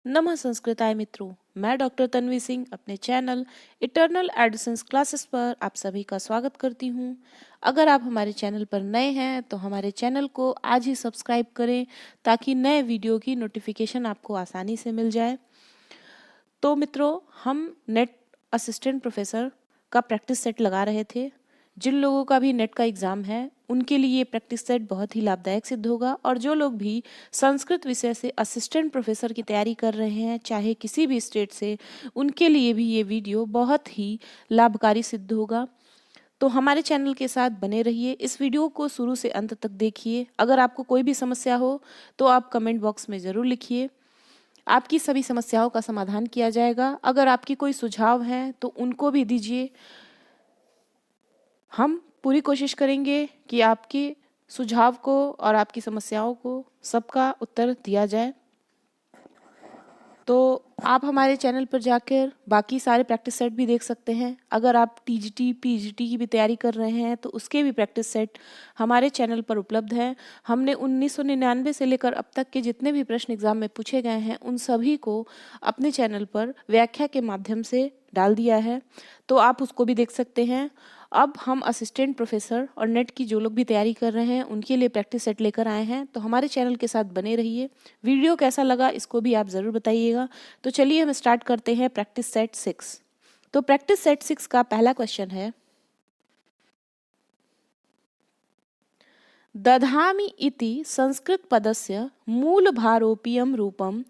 नमः संस्कृताय मित्रों, मैं डॉक्टर तन्वी सिंह अपने चैनल इटर्नल एडिसंस क्लासेस पर आप सभी का स्वागत करती हूं। अगर आप हमारे चैनल पर नए हैं तो हमारे चैनल को आज ही सब्सक्राइब करें ताकि नए वीडियो की नोटिफिकेशन आपको आसानी से मिल जाए। तो मित्रों, हम नेट असिस्टेंट प्रोफेसर का प्रैक्टिस सेट लगा रहे थे। जिन लोगों का भी नेट का एग्ज़ाम है उनके लिए ये प्रैक्टिस सेट बहुत ही लाभदायक सिद्ध होगा, और जो लोग भी संस्कृत विषय से असिस्टेंट प्रोफेसर की तैयारी कर रहे हैं चाहे किसी भी स्टेट से, उनके लिए भी ये वीडियो बहुत ही लाभकारी सिद्ध होगा। तो हमारे चैनल के साथ बने रहिए, इस वीडियो को शुरू से अंत तक देखिए। अगर आपको कोई भी समस्या हो तो आप कमेंट बॉक्स में ज़रूर लिखिए, आपकी सभी समस्याओं का समाधान किया जाएगा। अगर आपकी कोई सुझाव हैं तो उनको भी दीजिए। हम पूरी कोशिश करेंगे कि आपके सुझाव को और आपकी समस्याओं को सबका उत्तर दिया जाए। तो आप हमारे चैनल पर जाकर बाकी सारे प्रैक्टिस सेट भी देख सकते हैं। अगर आप टीजीटी पीजीटी की भी तैयारी कर रहे हैं तो उसके भी प्रैक्टिस सेट हमारे चैनल पर उपलब्ध हैं। हमने 1999 से लेकर अब तक के जितने भी प्रश्न एग्जाम में पूछे गए हैं उन सभी को अपने चैनल पर व्याख्या के माध्यम से डाल दिया है, तो आप उसको भी देख सकते हैं। अब हम असिस्टेंट प्रोफेसर और नेट की जो लोग भी तैयारी कर रहे हैं उनके लिए प्रैक्टिस सेट लेकर आए हैं, तो हमारे चैनल के साथ बने रहिए। वीडियो कैसा लगा इसको भी आप ज़रूर बताइएगा। तो चलिए हम स्टार्ट करते हैं प्रैक्टिस सेट 6। तो प्रैक्टिस सेट 6 का पहला क्वेश्चन है, दधामि इति संस्कृत पदस्य मूलभारोपियम रूपम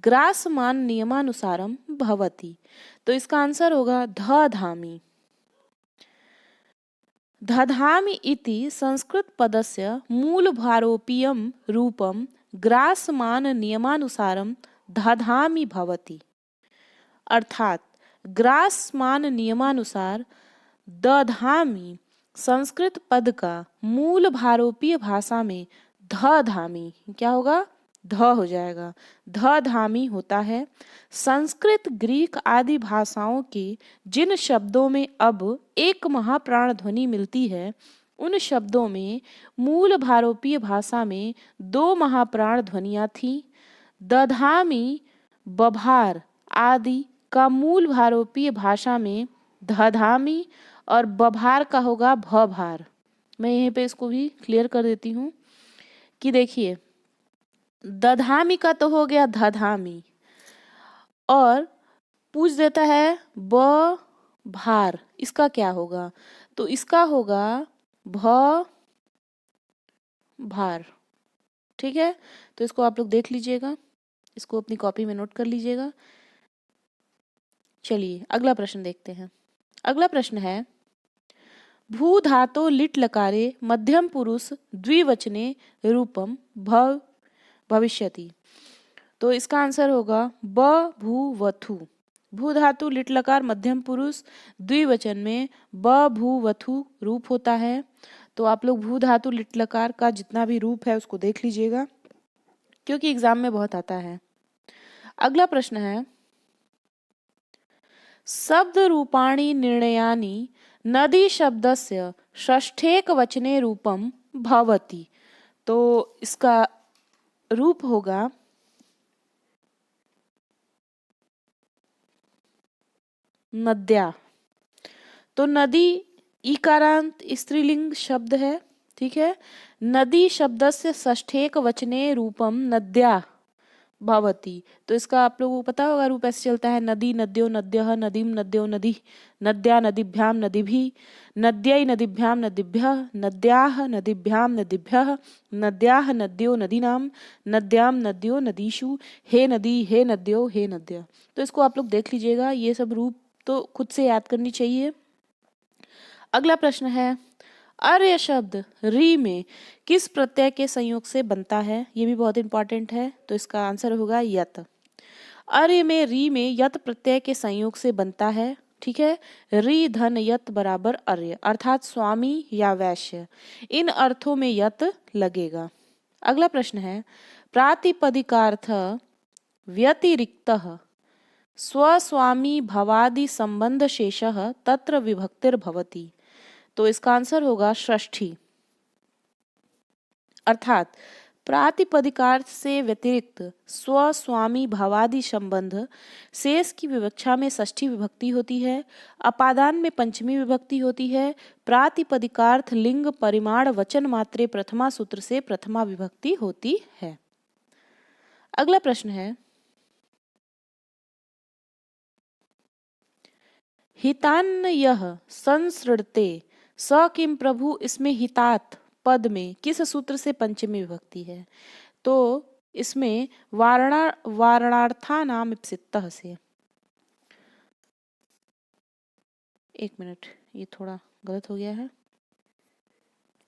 ग्रासमान नियमानुसारम भवति। तो इसका आंसर होगा दधामि। दधामि इति संस्कृत पदस्य मूलभारोपियम रूपम ग्रासमान नियमानुसारम दधामि भवति। अर्थात ग्रासमान नियमानुसार दधामि संस्कृत पद का मूल भारोपीय भाषा में धामी क्या होगा, ध हो जाएगा, धामी होता है। संस्कृत ग्रीक आदि भाषाओं के जिन शब्दों में अब एक महाप्राण ध्वनि मिलती है उन शब्दों में मूल भारोपीय भाषा में दो महाप्राण ध्वनियां थीं। दधामी बभार आदि का मूल भारोपीय भाषा में दधामी और बभार का होगा भभार। मैं यहीं पे इसको भी क्लियर कर देती हूँ कि देखिए, दधामी का तो हो गया दधामी, और पूछ देता है ब भार, इसका क्या होगा, तो इसका होगा भ भार। ठीक है, तो इसको आप लोग देख लीजिएगा, इसको अपनी कॉपी में नोट कर लीजिएगा। चलिए अगला प्रश्न देखते हैं। अगला प्रश्न है, भू धातो लिट लकारे मध्यम पुरुष द्विवचने रूपम भव भविष्यति। तो इसका आंसर होगा ब भू वथु। भू धातु लिट लकार मध्यम पुरुष द्विवचन में ब भू वथु रूप होता है। तो आप लोग भू धातु लिट लकार का जितना भी रूप है उसको देख लीजिएगा, क्योंकि एग्जाम में बहुत आता है। अगला प्रश्न है, शब्द रूपाणी निर्णयानि नदी शब्दस्य षष्ठेक वचने रूपम भवति। तो इसका रूप होगा नद्या। तो नदी इकारांत स्त्रीलिंग शब्द है, ठीक है। नदी शब्दस्य षष्ठेक वचने रूपम नद्या भवति। तो इसका आप लोगों को पता होगा रूप ऐसे चलता है, नदी नद्यो नद्यः नदीम नद्यो नदी नद्या नदीभ्याम नदीभिः नद्यै नदीभ्याम नदीभ्यः नद्याः नदीभ्याम नदीभ्यः नद्याः नद्यो नदीनाम नद्याम नद्यो नदीषु हे नदी हे नद्यो हे नद्य। तो इसको आप लोग देख लीजिएगा, ये सब रूप तो खुद से याद करनी चाहिए। अगला प्रश्न है, अर्य शब्द री में किस प्रत्यय के संयोग से बनता है, ये भी बहुत इंपॉर्टेंट है। तो इसका आंसर होगा यत। अर्य में री में यत प्रत्यय के संयोग से बनता है, ठीक है। री धन यत बराबर अर्य, अर्थात स्वामी या वैश्य, इन अर्थों में यत लगेगा। अगला प्रश्न है, प्रातिपदिकार्थ व्यतिरिक्तः स्वस्वामी भवादि संबंध शेषः तत्र विभक्तिर्भवति। तो इसका आंसर होगा षष्ठी। अर्थात प्रातिपदिकार्थ से व्यतिरिक्त स्व स्वामी भावादि संबंध शेष की विवक्षा में षष्ठी विभक्ति होती है, अपादान में पंचमी विभक्ति होती है, प्रातिपदिकार्थ लिंग परिमाण वचन मात्रे प्रथमा सूत्र से प्रथमा विभक्ति होती है। अगला प्रश्न है, हितान्न यह संसृणते स किम प्रभु, इसमें हितात पद में किस सूत्र से पंचमी विभक्ति है? तो इसमें वारणार्था नाम इप्सितः से। एक मिनट, ये थोड़ा गलत हो गया है।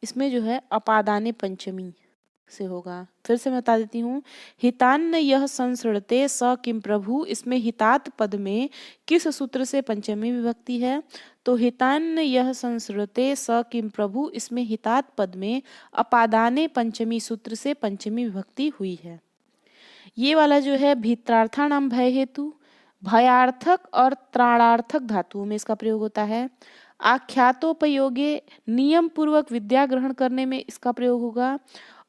इसमें जो है अपादाने पंचमी से होगा। फिर से मैं बता देती हूँ, हितान्न यह संसृणते स किम प्रभु, इसमें हितात पद में किस सूत्र से पंचमी विभक्ति है? तो हितान्न यह संसृणते स किम प्रभु, इसमें हितात पद में अपादाने पंचमी सूत्र से पंचमी विभक्ति हुई है। ये वाला जो है भित्रार्थानाम भय हेतु, भयार्थक और त्राणार्थक धातुओं में इसका प्रयोग होता है। आख्यातोपयोगे नियम पूर्वक विद्या ग्रहण करने में इसका प्रयोग होगा।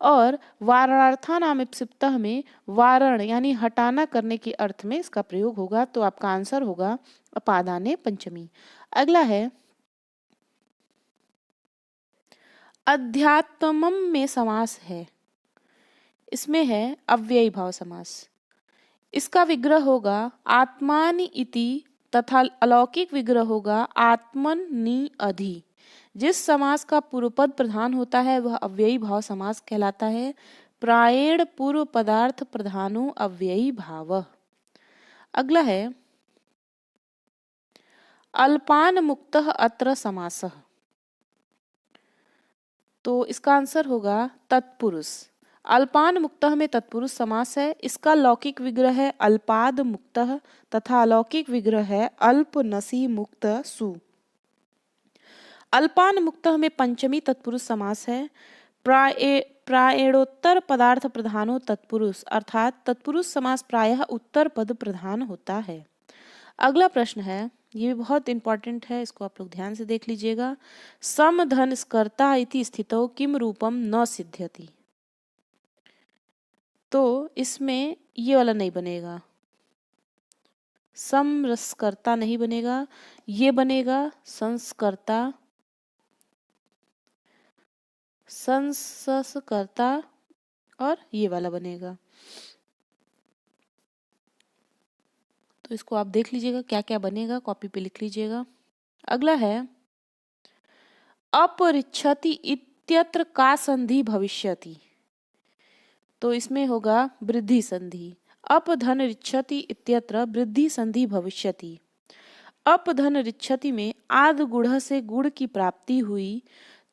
और वारणार्थानाम इप्सितः में वारण यानी हटाना करने के अर्थ में इसका प्रयोग होगा। तो आपका आंसर होगा अपादाने पंचमी। अगला है, अध्यात्मम में समास है, इसमें है अव्ययी भाव समास। इसका विग्रह होगा आत्मानि इति तथा अलौकिक विग्रह होगा आत्मन नि अधि। जिस समास का पूर्व पद प्रधान होता है वह अव्ययी भाव समास कहलाता है। प्रायेण पूर्व पदार्थ प्रधानो अव्ययी भाव। अगला है, अल्पान मुक्तः अत्र समासः, तो इसका आंसर होगा तत्पुरुष। अल्पान मुक्तः में तत्पुरुष समास है। इसका लौकिक विग्रह है अल्पाद मुक्तः तथा अलौकिक विग्रह है अल्प नसी मुक्त सु। अल्पान मुक्तः में पंचमी तत्पुरुष समास है। प्रायेणोत्तर पदार्थ प्रधानो तत्पुरुष, अर्थात तत्पुरुष समास प्रायः उत्तर पद प्रधान होता है। अगला प्रश्न है, ये भी बहुत इंपॉर्टेंट है, इसको आप लोग ध्यान से देख लीजिएगा। समधन स्कर्ता इति स्थितौ किम रूपम न सिद्ध्यति, तो इसमें ये वाला नहीं बनेगा, समरसकर्ता नहीं बनेगा, ये बनेगा संस्कर्ता, संसस्कर्ता, और ये वाला बनेगा। तो इसको आप देख लीजिएगा क्या क्या बनेगा, कॉपी पे लिख लीजिएगा। अगला है, अपरिच्छति इत्यत्र का संधि भविष्यति, तो इसमें होगा वृद्धि संधि। अपधन रिच्छति इत्यत्र वृद्धि संधि भविष्यति। अपधन रिच्छति में आद गुढ़ से गुड़ की प्राप्ति हुई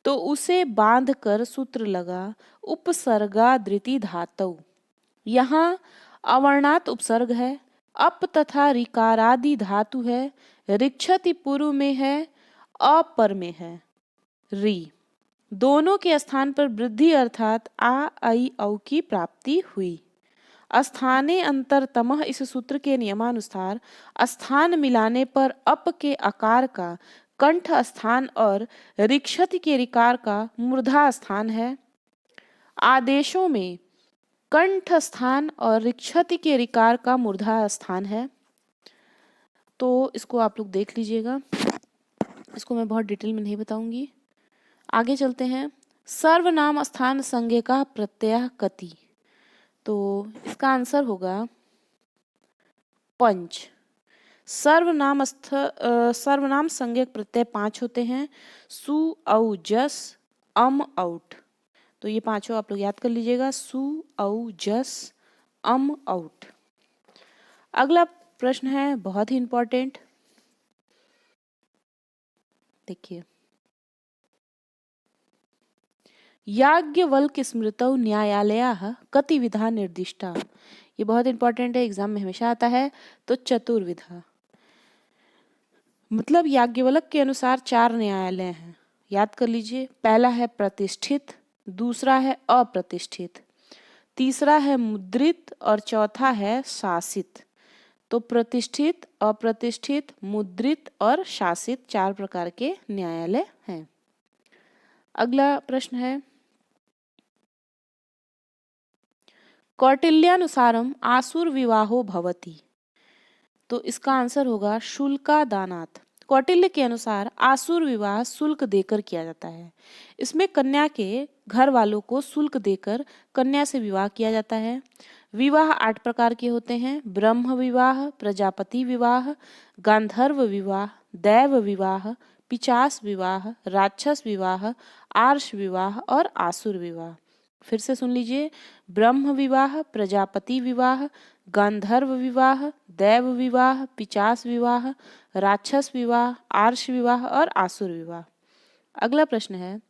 तो उसे बांध कर सूत्र लगा उपसर्गादृति धातु। यहाँ अवर्णात उपसर्ग है, अप तथा रिकारादि धातु है, रिक्षति पूर्व में है, अपर में है, री। दोनों के स्थान पर वृद्धि अर्थात आ आई औ की प्राप्ति हुई। स्थाने अंतरतमः इस सूत्र के नियमानुसार स्थान मिलाने पर अप के आकार का कंठ स्थान और रिक्षति के रिकार का मूर्धा स्थान है। आदेशों में कंठ स्थान और रिक्षति के रिकार का मूर्धा स्थान है। तो इसको आप लोग देख लीजिएगा, इसको मैं बहुत डिटेल में नहीं बताऊंगी। आगे चलते हैं, सर्वनाम स्थान संज्ञा का प्रत्यय कति, तो इसका आंसर होगा पंच। सर्वनाम संज्ञक प्रत्यय 5 होते हैं, सु औ जस अम औट। तो ये पांचों आप लोग याद कर लीजिएगा, सु औ जस अम औट। अगला प्रश्न है बहुत ही इंपॉर्टेंट, देखिए, याज्ञवल्क्य स्मृतौ न्यायालयाः कति विधा निर्दिष्टा। ये बहुत इंपॉर्टेंट है, एग्जाम में हमेशा आता है। तो चतुर्विधा, मतलब याज्ञवल्क्य के अनुसार 4 न्यायालय हैं, याद कर लीजिए। पहला है प्रतिष्ठित, दूसरा है अप्रतिष्ठित, तीसरा है मुद्रित और चौथा है शासित। तो प्रतिष्ठित, अप्रतिष्ठित, मुद्रित और शासित 4 प्रकार के न्यायालय हैं। अगला प्रश्न है, कौटिल्यानुसारम आसुर विवाहो भवति। तो इसका आंसर होगा शुल्का दानात। कौटिल्य के अनुसार आसुर विवाह शुल्क देकर किया जाता है। इसमें कन्या के घर वालों को शुल्क देकर कन्या से विवाह किया जाता है। विवाह 8 प्रकार के होते हैं: ब्रह्म विवाह, प्रजापति विवाह, गांधर्व विवाह, दैव विवाह, पिशाच विवाह, राक्षस विवाह, आर्ष विवाह और आसुर विवाह। फिर से सुन लीजिए: ब्रह्म विवाह, प्रजापति विवाह, गांधर्व विवाह, दैव विवाह, पिशाच विवाह, राक्षस विवाह, आर्ष विवाह और आसुर विवाह। अगला प्रश्न है,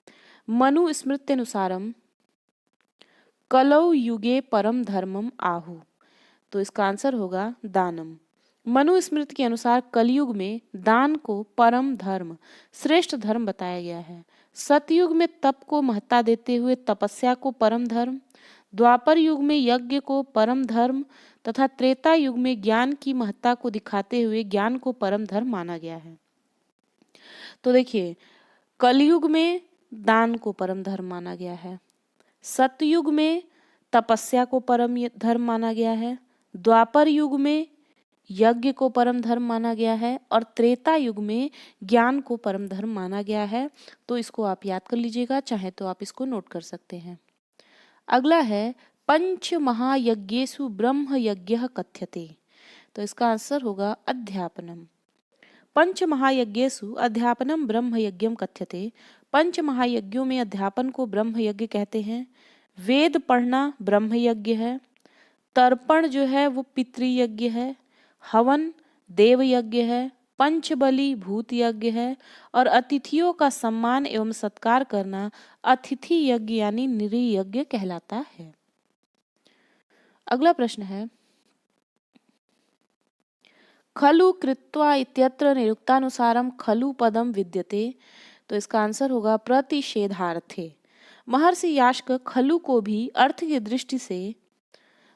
मनु स्मृत्यनुसारम कलौ युगे परम धर्मम आहु। तो इसका आंसर होगा दानम। मनुस्मृति के अनुसार कलयुग में दान को परम धर्म, श्रेष्ठ धर्म बताया गया है। सतयुग में तप को महत्ता देते हुए तपस्या को परम धर्म, द्वापर युग में यज्ञ को परम धर्म तथा त्रेता युग में ज्ञान की महत्ता को दिखाते हुए ज्ञान को परम धर्म माना गया है। तो देखिए, कलयुग में दान को परम धर्म माना गया है, सतयुग में तपस्या को परम धर्म माना गया है, द्वापर युग में यज्ञ को परम धर्म माना गया है और त्रेता युग में ज्ञान को परम धर्म माना गया है। तो इसको आप याद कर लीजिएगा, चाहे तो आप इसको नोट कर सकते हैं। अगला है, पंच महायज्ञेषु ब्रह्म यज्ञ कथ्यते। तो इसका आंसर होगा अध्यापनम। पंच महायज्ञेषु अध्यापनम ब्रह्म यज्ञम कथ्यते। पंच महायज्ञों में अध्यापन को ब्रह्म यज्ञ कहते हैं। वेद पढ़ना ब्रह्म यज्ञ है, तर्पण जो है वो पितृयज्ञ है, हवन देव यज्ञ है, पंचबली भूत यज्ञ है और अतिथियों का सम्मान एवं सत्कार करना अतिथि यज्ञ यानी निरी यज्ञ कहलाता है। अगला प्रश्न है, खलु कृत्वा इत्यत्र निरुक्तानुसारम खलु पदम विद्यते। तो इसका आंसर होगा प्रतिषेधार्थे। महर्षि यास्क खलु को भी अर्थ की दृष्टि से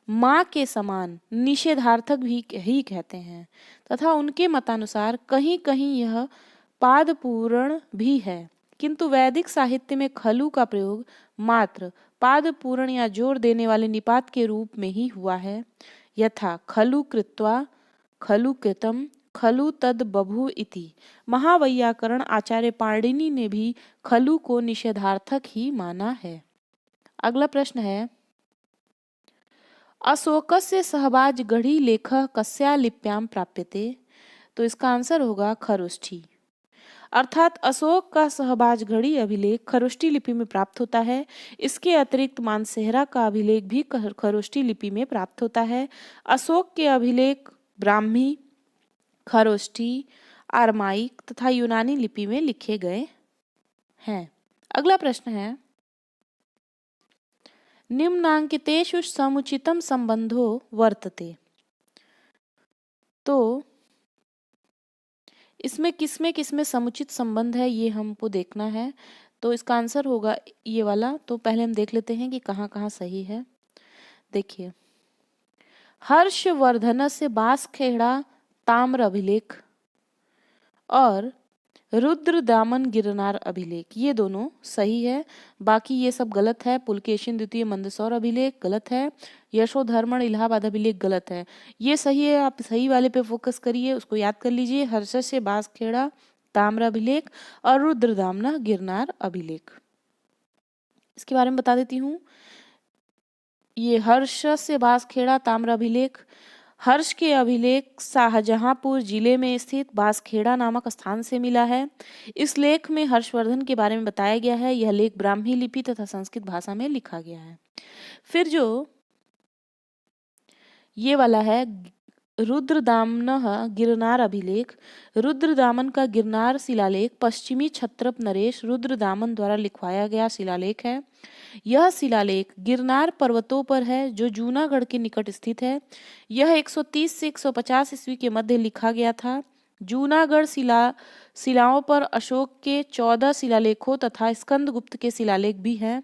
माँ के समान निषेधार्थक भी ही कहते हैं तथा उनके मतानुसार कहीं कहीं यह पादपूर्ण भी है, किंतु वैदिक साहित्य में खलु का प्रयोग मात्र पादपूर्ण या जोर देने वाले निपात के रूप में ही हुआ है। यथा खलु कृत्वा, खलु कृतम, खलु तद बभू इति। महावैयाकरण आचार्य पाणिनि ने भी खलु को निषेधार्थक ही माना है। अगला प्रश्न है, अशोकस्य सहबाज गढ़ी लेखः कस्या लिप्याम प्राप्यते। तो इसका आंसर होगा खरोष्ठी। अर्थात अशोक का सहबाज घड़ी अभिलेख खरोष्ठी लिपि में प्राप्त होता है। इसके अतिरिक्त मानसेहरा का अभिलेख भी खरोष्ठी लिपि में प्राप्त होता है। अशोक के अभिलेख ब्राह्मी, खरोष्ठी, आरमाइक तथा यूनानी लिपि में लिखे गए हैं। अगला प्रश्न है, निम्नांकितेषु समुचितम संबंधो वर्तते। तो इसमें किसमें समुचित संबंध है ये हमको देखना है। तो इसका आंसर होगा ये वाला। तो पहले हम देख लेते हैं कि कहाँ कहाँ सही है। देखिए, हर्षवर्धन से बांसखेड़ा ताम्र अभिलेख और रुद्र दामन गिरनार अभिलेख ये दोनों सही है। बाकी ये सब गलत है। पुलकेशिन द्वितीय मंदसौर अभिलेख गलत है। यशोधर्मण इलाहाबाद अभिलेख गलत है। ये सही है, आप सही वाले पे फोकस करिए, उसको याद कर लीजिए। हर्ष से बांसखेड़ा ताम्र अभिलेख और रुद्र दामन गिरनार अभिलेख। इसके बारे में बता देती हूँ। ये हर्ष से बांसखेड़ा ताम्र अभिलेख, हर्ष के अभिलेख शाहजहांपुर जिले में स्थित बांसखेड़ा नामक स्थान से मिला है। इस लेख में हर्षवर्धन के बारे में बताया गया है। यह लेख ब्राह्मी लिपि तथा संस्कृत भाषा में लिखा गया है। फिर जो ये वाला है रुद्रदामन गिरनार अभिलेख, रुद्रदामन का गिरनार शिलालेख पश्चिमी क्षत्रप नरेश रुद्रदामन द्वारा लिखवाया गया शिलालेख है। यह शिलालेख गिरनार पर्वतों पर है जो जूनागढ़ के निकट स्थित है। यह 130 से 150 ईस्वी के मध्य लिखा गया था। जूनागढ़ शिलाओं पर अशोक के 14 शिलालेखों तथा स्कंदगुप्त के शिलालेख भी हैं।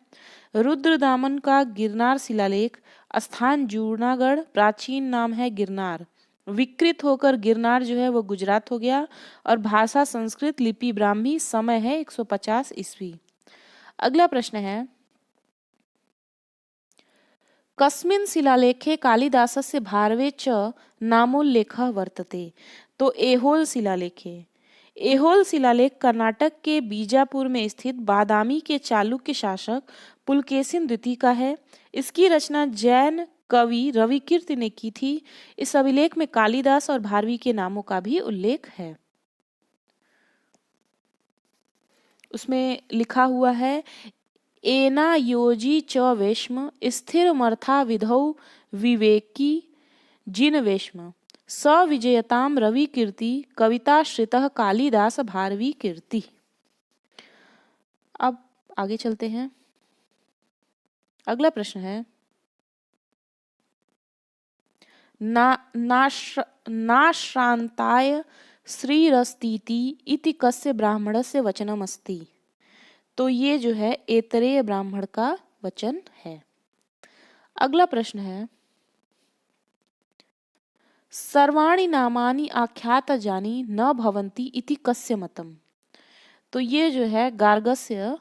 रुद्रदामन का गिरनार शिलालेख स्थान जूनागढ़, प्राचीन नाम है गिरनार, विकृत होकर गिरनार जो है वो गुजरात हो गया और भाषा संस्कृत, लिपि ब्राह्मी, समय है 150 ईस्वी। अगला प्रश्न है, कस्मिन् शिलालेखे कालिदासस्य भारवे च नामोल्लेखः वर्तते। तो एहोल शिलालेखे। एहोल शिलालेख कर्नाटक के बीजापुर में स्थित बादामी के चालुक्य शासक पुलकेशिन द्वितीय का है। इसकी रचना जैन कवि रविकीर्ति ने की थी। इस अभिलेख में कालिदास और भारवी के नामों का भी उल्लेख है। उसमें लिखा हुआ है एना योजी च वेश्म स्थिर मर्था विधौ विवेकी जिन वेश्म स विजयताम रवि कीर्ति कविताश्रितः कालिदास भारवी कीर्ति। अब आगे चलते हैं। अगला प्रश्न है नाश्रांताय श्रीरस्तीति इति कस्य ब्राह्मणस्य वचनम अस्ति। तो ये जो है ऐतरेय ब्राह्मण का वचन है। अगला प्रश्न है सर्वाणि नामानि आख्यातजानि न भवन्ति इति कस्य मतम। तो ये जो है गार्गस्य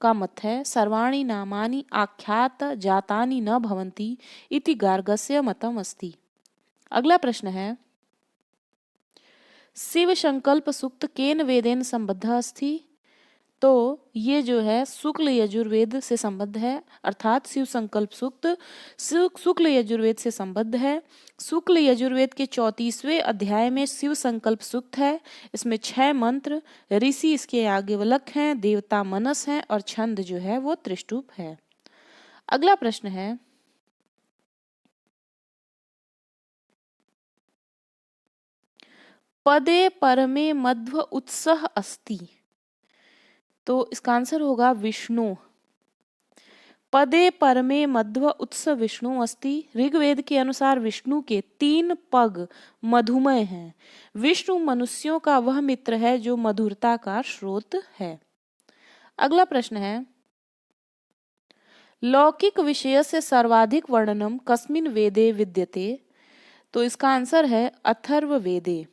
का मत है। सर्वाणि नामानि आख्यात जातानि न भवन्ति इति गार्गस्य मतम अस्ति। अगला प्रश्न है शिव संकल्प सूक्त केन वेदेन संबद्ध अस्ति। तो ये जो है शुक्ल यजुर्वेद से संबद्ध है, अर्थात शिव संकल्प सूक्त शुक्ल यजुर्वेद से संबद्ध है। शुक्ल यजुर्वेद के 34वें अध्याय में शिव संकल्प सूक्त है। इसमें 6 मंत्र, ऋषि इसके याज्ञवल्क्य हैं, देवता मनस हैं और छंद जो है वो त्रिष्टुप है। अगला प्रश्न है पदे परमे मध्व उत्सह अस्ति। तो इसका आंसर होगा विष्णु। पदे परमे मध्व उत्स विष्णु अस्ति। ऋग्वेद के अनुसार विष्णु के 3 पग मधुमय हैं। विष्णु मनुष्यों का वह मित्र है जो मधुरता का स्रोत है। अगला प्रश्न है लौकिक विषय से सर्वाधिक वर्णनम कस्मिन वेदे विद्यते। तो इसका आंसर है अथर्ववेदे।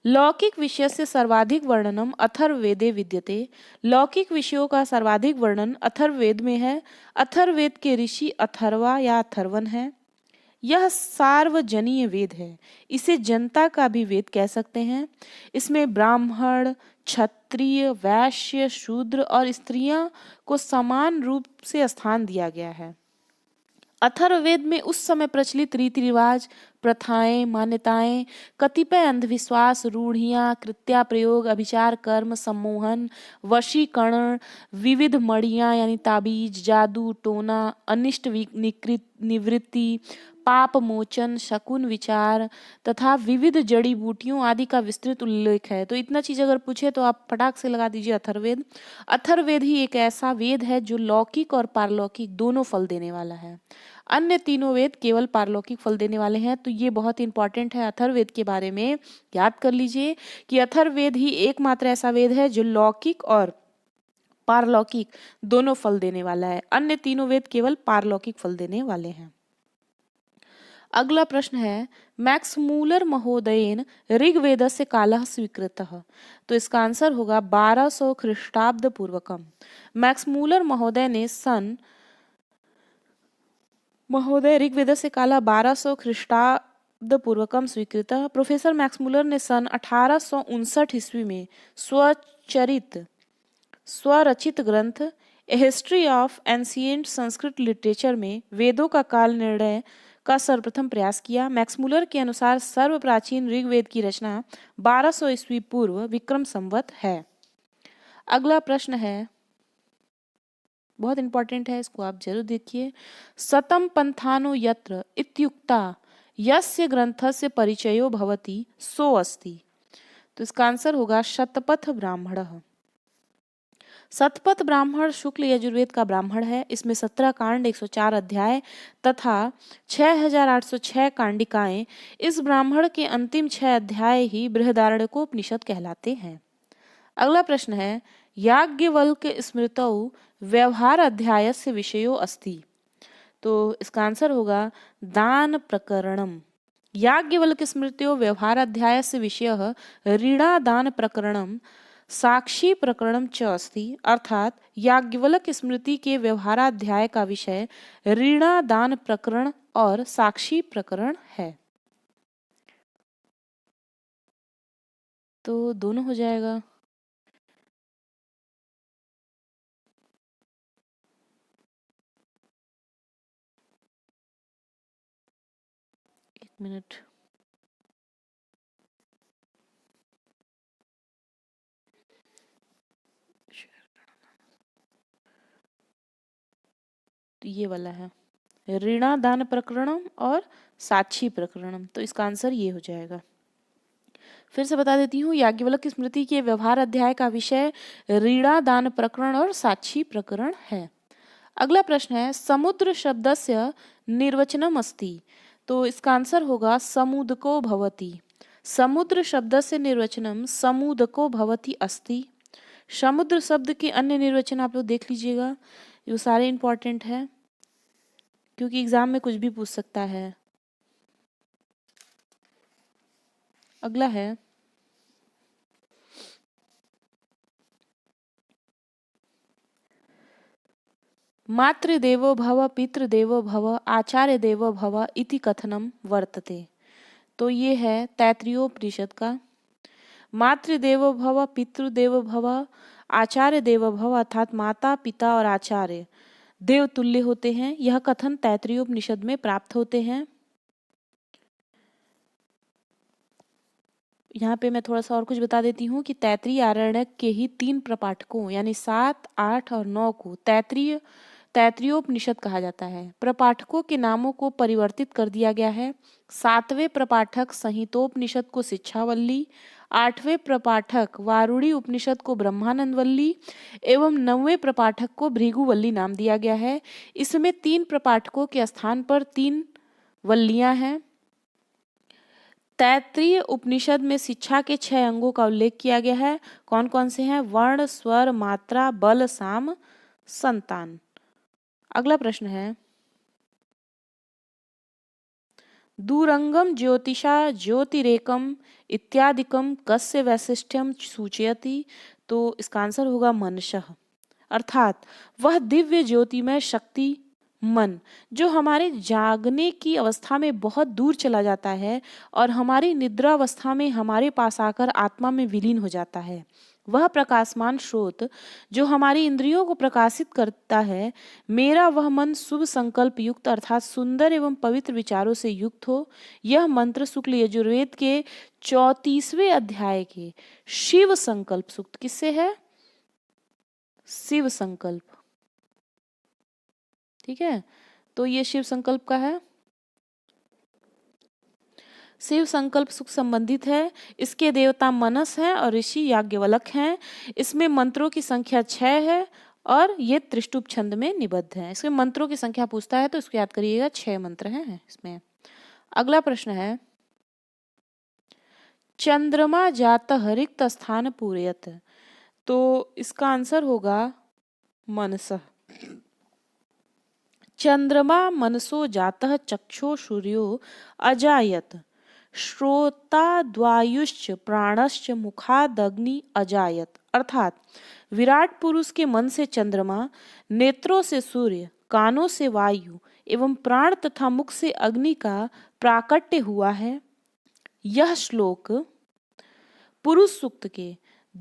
लौकिक विषय से सर्वाधिक वर्णनम अथर्ववेदे विद्यते। लौकिक विषयों का सर्वाधिक वर्णन अथर्ववेद में है। अथर्ववेद के ऋषि अथर्वा या अथर्वन है। यह सार्वजनीय वेद है। इसे जनता का भी वेद कह सकते हैं। इसमें ब्राह्मण, क्षत्रिय, वैश्य, शूद्र और स्त्रियां को समान रूप से स्थान दिया गया है। अथर्ववेद में उस समय प्रचलित रीति रिवाज, प्रथाएं, मान्यताएं, कतिपय अंधविश्वास, रूढ़ियां, कृत्या प्रयोग, अभिचार कर्म, सम्मोहन, वशीकरण, विविध मड़ियां यानी ताबीज, जादू टोना, अनिष्ट निवृत्ति, पाप मोचन, शकुन विचार तथा विविध जड़ी बूटियों आदि का विस्तृत उल्लेख है। तो इतना चीज अगर पूछे तो आप फटाक से लगा दीजिए अथर्ववेद। अथर्ववेद ही एक ऐसा वेद है जो लौकिक और पारलौकिक दोनों फल देने वाला है। अन्य तीनों वेद केवल पारलौकिक फल देने वाले हैं। तो ये बहुत इंपॉर्टेंट है। अथर्ववेद के बारे में याद कर लीजिए कि अथर्ववेद ही एकमात्र ऐसा वेद है जो लौकिक और पारलौकिक दोनों फल देने वाला है। अन्य तीनों वेद केवल पारलौकिक फल देने वाले हैं। अगला प्रश्न है मैक्स मूलर महोदयेन ऋग्वेदस्य कालः स्वीकृतः। तो इसका आंसर होगा 1200 ख्रीष्टाब्द पूर्वकम। मैक्स मूलर महोदय ने ऋग्वेदस्य कालः 1200 ख्रीष्टाब्द पूर्वकम स्वीकृतः। प्रोफेसर मैक्स मूलर ने सन 1859 ईस्वी में स्वरचित ग्रंथ a history of ancient Sanskrit literature में वेदों का काल निर्णय का सर्वप्रथम प्रयास किया। मैक्स मूलर के अनुसार सर्व प्राचीन ऋग्वेद की रचना 1200 ईस्वी पूर्व विक्रम संवत है। अगला प्रश्न है बहुत इंपॉर्टेंट है, इसको आप जरूर देखिए। सतम पंथानो यत्र इत्युक्ता यस्य ग्रंथस्य परिचयो भवति सो अस्ति। तो इसका आंसर होगा शतपथ ब्राह्मणः। शतपथ ब्राह्मण शुक्ल यजुर्वेद का ब्राह्मण है। इसमें 17 कांड, 104 अध्याय तथा 6806 कांडिकाएं। इस ब्राह्मण के अंतिम 6 अध्याय ही बृहदारण्यकोपनिषद कहलाते हैं। अगला प्रश्न है याज्ञवल्क्य स्मृतौ व्यवहार अध्यायस्य विषयो अस्ति। तो इसका आंसर होगा दान प्रकरणम। याज्ञवल्क्य स्मृत्यो व्यवहार अध्यायस्य विषयः ऋणादान प्रकरणम साक्षी प्रकरणम च अस्ति, अर्थात याज्ञवल्क स्मृति के व्यवहाराध्याय का विषय ऋणादान प्रकरण और साक्षी प्रकरण है। तो दोनों हो जाएगा। एक मिनट। तो ये वाला है ऋणादान प्रकरणम और साक्षी प्रकरणम, तो इसका आंसर ये हो जाएगा। फिर से बता देती हूँ, याज्ञवल्क की स्मृति के व्यवहार अध्याय का विषय ऋणादान प्रकरण और साक्षी प्रकरण है। अगला प्रश्न है, समुद्र शब्दस्य निर्वचनम अस्ति, तो इसका आंसर होगा समुदको भवति। समुद्र शब्दस्य निर्वचनम समुदको भवति अस्ति। समुद्र शब्द के अन्य निर्वचन आप लोग देख लीजिएगा, ये सारे इंपॉर्टेंट है क्योंकि एग्जाम में कुछ भी पूछ सकता है। अगला है, मातृदेवो भव पितृदेवो भव आचार्य देवो भव इति कथनम वर्तते, तो ये है तैत्तिरीयोपनिषद का। मातृदेवो भव पितृदेवो भव आचार्य देवो भव, अर्थात माता पिता और आचार्य देव तुल्य होते हैं, यह कथन तैत्तिरीयोपनिषद में प्राप्त होते हैं। यहाँ पे मैं थोड़ा सा और कुछ बता देती हूँ कि तैत्तिरीय आरण्यक के ही 3 प्रपाठकों यानी 7, 8 और 9 को तैत्तिरीयोपनिषद कहा जाता है। प्रपाठकों के नामों को परिवर्तित कर दिया गया है। 7वें प्रपाठक संहितोपनिषद को शिक्षावल्ली, 8वें प्रपाठक वारुणी उपनिषद को ब्रह्मानंदवल्ली एवं 9वें प्रपाठक को भृगुवल्ली नाम दिया गया है। इसमें 3 प्रपाठकों के स्थान पर 3 वल्लियां हैं। तैत्तिरीय उपनिषद में शिक्षा के 6 अंगों का उल्लेख किया गया है। कौन कौन से हैं? वर्ण, स्वर, मात्रा, बल, साम, संतान। अगला प्रश्न है, दूरंगम ज्योतिषा ज्योतिरेकम इत्यादिकम कस्य वैशिष्ट्यम सूचयति, तो इसका आंसर होगा मनसः, अर्थात वह दिव्य ज्योतिमय शक्ति मन जो हमारे जागने की अवस्था में बहुत दूर चला जाता है और हमारी निद्रा अवस्था में हमारे पास आकर आत्मा में विलीन हो जाता है, वह प्रकाशमान स्रोत जो हमारी इंद्रियों को प्रकाशित करता है, मेरा वह मन शुभ संकल्प युक्त अर्थात सुंदर एवं पवित्र विचारों से युक्त हो। यह मंत्र शुक्ल यजुर्वेद के 34वें अध्याय के शिव संकल्प सूक्त किससे है? शिव संकल्प, ठीक है, तो ये शिव संकल्प का है। शिव संकल्प सुख संबंधित है। इसके देवता मनस हैं और ऋषि याज्ञवल्क हैं। इसमें मंत्रों की संख्या 6 है और ये त्रिष्टुप छंद में निबद्ध है। इसमें मंत्रों की संख्या पूछता है तो इसको याद करिएगा, 6 मंत्र हैं इसमें। अगला प्रश्न है, चंद्रमा जात रिक्त स्थान पूरयत, तो इसका आंसर होगा मनसः। चंद्रमा मनसो जातः चक्षो सूर्यो अजायत श्रोताद्वायुश्च प्राणश्च मुखादग्नि अजायत, अर्थात विराट पुरुष के मन से चंद्रमा, नेत्रों से सूर्य, कानों से वायु एवं प्राण तथा मुख से अग्नि का प्राकट्य हुआ है। यह श्लोक पुरुष सूक्त के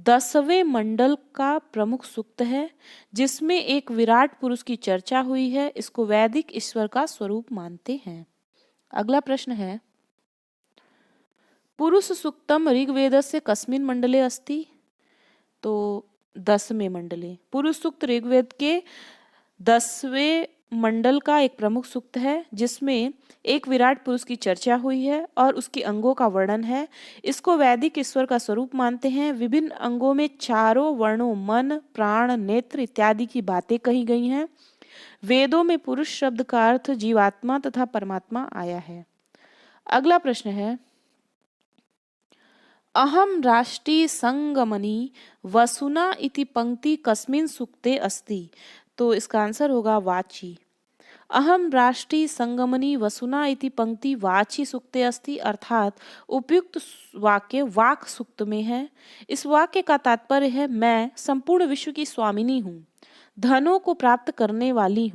10वें मंडल का प्रमुख सूक्त है जिसमें एक विराट पुरुष की चर्चा हुई है। इसको वैदिक ईश्वर का स्वरूप मानते हैं। अगला प्रश्न है, पुरुष सूक्तम ऋग्वेदस्य कस्मिन् मंडले अस्ति, तो 10वें मंडले। पुरुष सूक्त ऋग्वेद के 10वें मंडल का एक प्रमुख सूक्त है जिसमें एक विराट पुरुष की चर्चा हुई है और उसके अंगों का वर्णन है। इसको वैदिक ईश्वर का स्वरूप मानते हैं। विभिन्न अंगों में चारों वर्णों मन, प्राण, नेत्र इत्यादि की बातें कही गई हैं। वेदों में पुरुष शब्द का अर्थ जीवात्मा तथा परमात्मा आया है। अगला प्रश्न है, अहम राष्ट्रीय संगमनी वसुना इति पंक्ति कस्मिन् सूक्ते अस्ति, तो इसका आंसर होगा वाची। अहम राष्ट्री संगमनी वसुना इति पंक्ति वाची सूक्ते अस्ति, अर्थात उपयुक्त वाक्य वाक सूक्त में है। इस वाक्य का तात्पर्य है मैं संपूर्ण विश्व की स्वामिनी हूँ, धनों को प्राप्त कराने वाली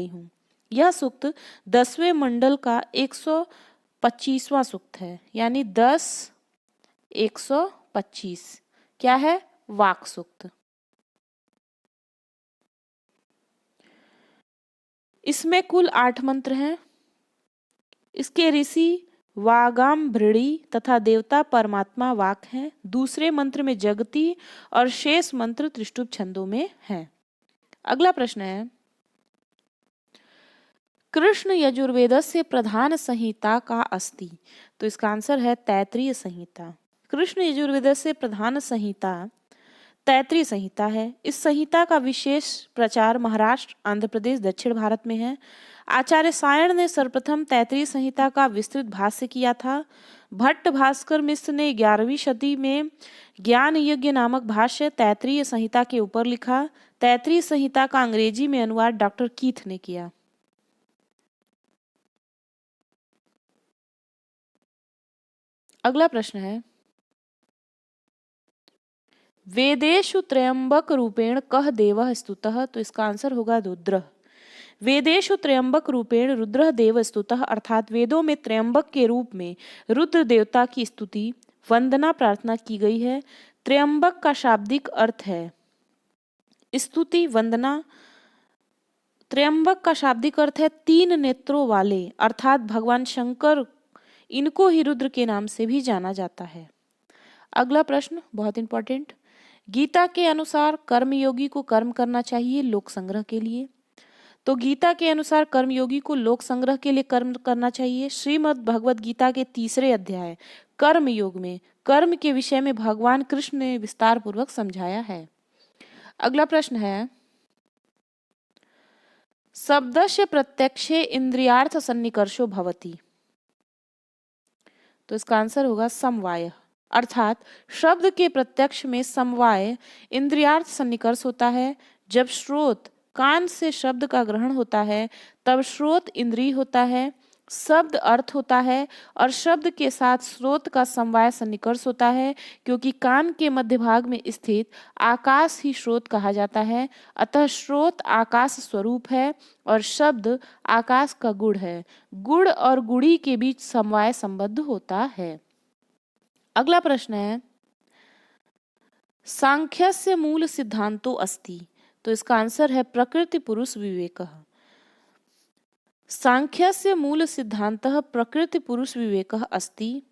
हूँ। यह सूक्त 10वें मंडल का 125वां सूक्त है, यानी 10-125 क्या है? वाक सूक्त। इसमें कुल 8 मंत्र हैं। इसके ऋषि वागाम्भृणी तथा देवता परमात्मा वाक हैं। दूसरे मंत्र में जगती और शेष मंत्र त्रिष्टुप छंदों में हैं। अगला प्रश्न है, कृष्ण यजुर्वेदस्य प्रधान संहिता का अस्ति। तो इसका आंसर है तैत्तिरीय संहिता। कृष्ण यजुर्वेदस्य प्रधान संहिता तैत्तिरीय संहिता है। इस संहिता का विशेष प्रचार महाराष्ट्र, आंध्र प्रदेश, दक्षिण भारत में है। आचार्य सायण ने सर्वप्रथम तैत्तिरीय संहिता का विस्तृत भाष्य किया था। भट्ट भास्कर मिश्र ने 11वीं शती में ज्ञान यज्ञ नामक भाष्य तैत्तिरीय संहिता के ऊपर लिखा। तैत्तिरीय संहिता का अंग्रेजी में अनुवाद डॉक्टर कीथ ने किया। अगला प्रश्न है, वेदेषु त्र्यंबक रूपेण कह देवः स्तुतः। तो इसका आंसर होगा रुद्र। वेदेषु त्र्यंबक रूपेण रुद्र देव स्तुतः, अर्थात वेदों में त्र्यंबक के रूप में रुद्र देवता की स्तुति वंदना प्रार्थना की गई है। त्र्यंबक का शाब्दिक अर्थ है स्तुति वंदना। त्र्यंबक का शाब्दिक अर्थ है 3 नेत्रों वाले, अर्थात भगवान शंकर, इनको ही रुद्र के नाम से भी जाना जाता है। अगला प्रश्न बहुत इंपॉर्टेंट, गीता के अनुसार कर्मयोगी को कर्म करना चाहिए लोक संग्रह के लिए। तो गीता के अनुसार कर्मयोगी को लोक संग्रह के लिए कर्म करना चाहिए। श्रीमद् भगवद गीता के 3रे अध्याय कर्म योग में कर्म के विषय में भगवान कृष्ण ने विस्तार पूर्वक समझाया है। अगला प्रश्न है, शब्दस्य प्रत्यक्षे इंद्रियार्थ सन्निकर्षो भवति। तो इसका आंसर होगा समवाय, अर्थात शब्द के प्रत्यक्ष में समवाय इंद्रियार्थ सन्निकर्ष होता है। जब श्रोत कान से शब्द का ग्रहण होता है तब श्रोत इंद्रिय होता है, शब्द अर्थ होता है और शब्द के साथ श्रोत का समवाय सन्निकर्ष होता है, क्योंकि कान के मध्य भाग में स्थित आकाश ही श्रोत कहा जाता है। अतः श्रोत आकाश स्वरूप है और शब्द आकाश का गुण है। गुण और गुड़ी के बीच समवाय संबद्ध होता है। अगला प्रश्न है, सांख्यस्य मूल सिद्धांतो अस्ति। तो इसका आंसर है प्रकृति पुरुष विवेकः। सांख्यस्य मूल सिद्धांतः प्रकृति पुरुष विवेकः अस्ति।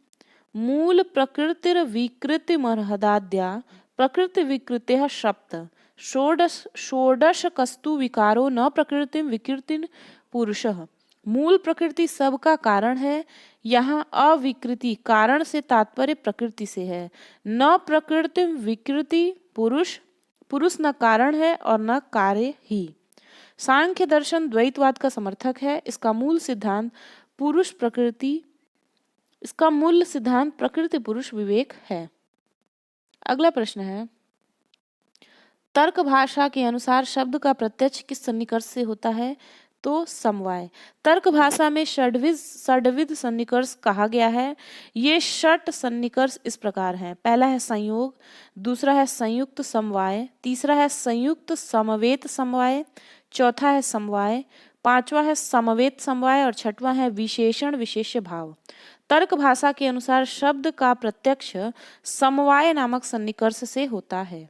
मूल प्रकृतिर विकृति मर्हदाद्या प्रकृति विकृतेः सप्त षोडश कस्तु विकारो न प्रकृति विकृतिन पुरुषः। मूल प्रकृति सबका कारण है। यहाँ अविकृति कारण से तात्पर्य प्रकृति से है। न प्रकृति विकृति पुरुष, पुरुष न कारण है और न कार्य ही। सांख्य दर्शन द्वैतवाद का समर्थक है। इसका मूल सिद्धांत प्रकृति पुरुष विवेक है। अगला प्रश्न है, तर्क भाषा के अनुसार शब्द का प्रत्यक्ष किस सन्निकर्ष से होता है। तो समवाय। तर्क भाषा में षड्विध सन्निकर्ष कहा गया है। ये षट सन्निकर्ष इस प्रकार हैं, पहला है संयोग, दूसरा है संयुक्त समवाय, तीसरा है संयुक्त समवेत समवाय, चौथा है समवाय, पांचवा है समवेत समवाय और छठवां है विशेषण विशेष्य भाव। तर्क भाषा के अनुसार शब्द का प्रत्यक्ष समवाय नामक सन्निकर्ष से होता है।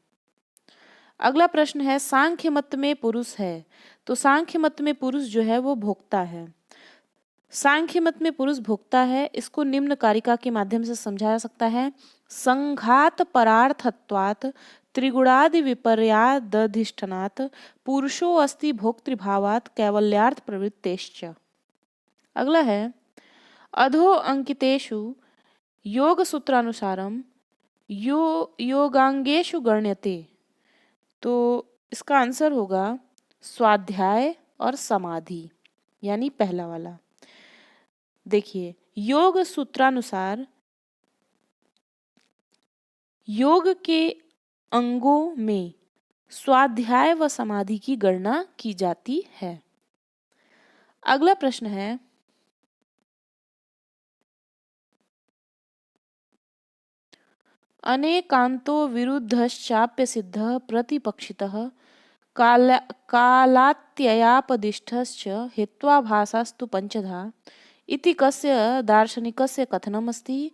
अगला प्रश्न है, सांख्य मत में पुरुष है। तो सांख्य मत में पुरुष जो है वो भोक्ता है। सांख्य मत में पुरुष भोक्ता है। इसको निम्न कारिका के माध्यम से समझा जा सकता है। संघात परार्थत्वात् त्रिगुणादि विपर्यादधिष्ठनात् पुरुषो अस्ति भोक्तृभावात् कैवल्यार्थ प्रवृत्तेश्च। अगला है, अधो अंकितेषु योग सूत्रानुसारम योगांगेषु गण्यते। तो इसका आंसर होगा स्वाध्याय और समाधि, यानी पहला वाला। देखिए, योग सूत्रानुसार योग के अंगों में स्वाध्याय व समाधि की गणना की जाती है। अगला प्रश्न है, अनेकांतो विरुद्धश्चाप्य सिद्ध प्रतिपक्षितः कालात्ययापदिष्टश्च हेत्वाभासास्तु पंचधा इति कस्य दार्शनिकस्य कथनमस्ति।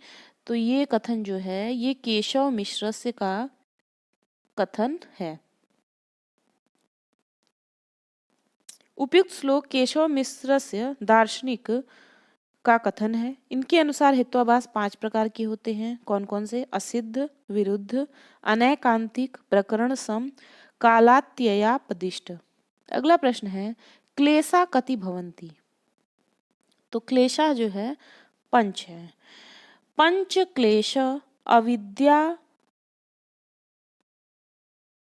तो ये कथन जो है ये केशव मिश्रस्य का कथन है। उपयुक्त श्लोक केशव मिश्रस्य दार्शनिक का कथन है। इनके अनुसार हेत्वाभास 5 प्रकार के होते हैं। कौन कौन से? असिद्ध, विरुद्ध, अनैकांतिक, प्रकरण सम, कालात्ययापदिष्ट। अगला प्रश्न है, क्लेशा कति भवन्ति। तो क्लेशा जो है पंच है। पंच क्लेश अविद्या,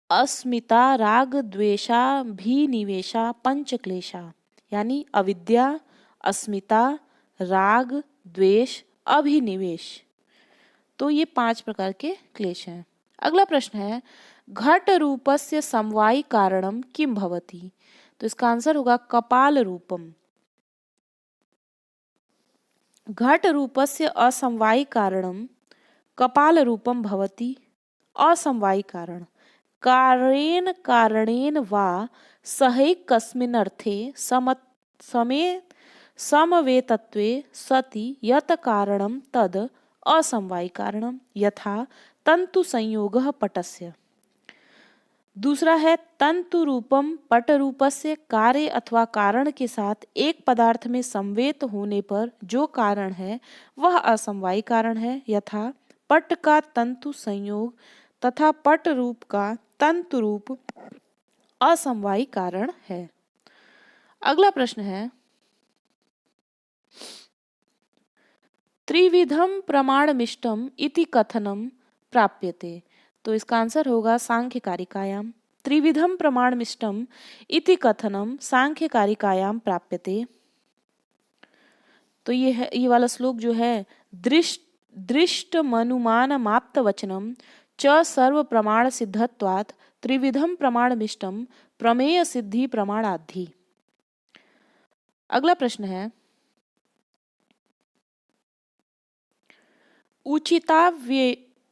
अस्मिता, राग, द्वेषा, भीनिवेशा, पंच क्लेशा। यानी अविद्या, अस्मिता, राग, द्वेष, अभिनिवेश। तो ये 5 प्रकार के क्लेश हैं। अगला प्रश्न है, घट रूपस्य समवायी कारणम किम भवति। तो इसका आंसर होगा कपाल रूपम। घट रूपस्य असमवायी कारणम कपाल रूपम भवति। असमवायी कारण कारेण कारणेन वा सहैकस्मिन्नर्थे समे समवेतत्वे सति यत् कारणं तद् असमवायी कारणं, यथा तंतु संयोगः पटस्य। दूसरा है, तंतु रूपम पट रूपस्य कार्य अथवा कारण के साथ एक पदार्थ में संवेत होने पर जो कारण है वह असमवायी कारण है, यथा पट का तंतु संयोग तथा पट रूप का तंतु रूप असमवायी कारण है। अगला प्रश्न है, त्रिविधम प्रमाणमिष्टम इति कथनम प्राप्यते। तो इसका आंसर होगा सांख्य कारिकायाम। त्रिविधम प्रमाणमिष्टम इति कथनम सांख्य कारिकायाम प्राप्यते। तो ये वाला श्लोक जो है, दृष्टमनुमानमाप्त वचनम च सर्व प्रमाण सिद्धत्वात् त्रिविधम प्रमाणमिष्टम प्रमेय सिद्धि प्रमाणाद्धि। अगला प्रश्न है,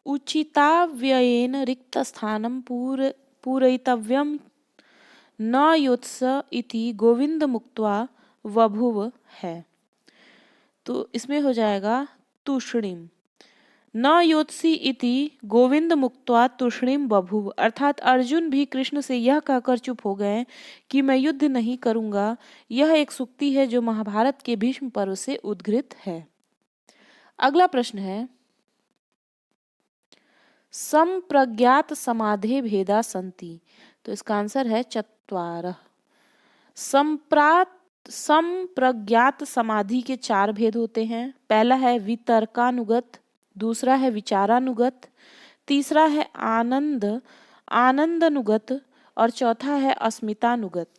उचिताव्ययेन रिक्तस्थानं पूरयितव्यं न योत्स इति गोविंद मुक्त्वा बभूव है। तो इसमें हो जाएगा तूष्णीम। न योत्सी इति गोविंद मुक्त्वा तूष्णीम बभूव, अर्थात अर्जुन भी कृष्ण से यह कहकर चुप हो गए कि मैं युद्ध नहीं करूंगा। यह एक सूक्ति है जो महाभारत के भीष्म पर्व से उद्घृत है। अगला प्रश्न है, संप्रज्ञात समाधे भेदा संति। तो इसका आंसर है चत्वारः। संप्रज्ञात समाधि के 4 भेद होते हैं। पहला है वितर्कानुगत, दूसरा है विचारानुगत, तीसरा है आनंदानुगत और चौथा है अस्मितानुगत।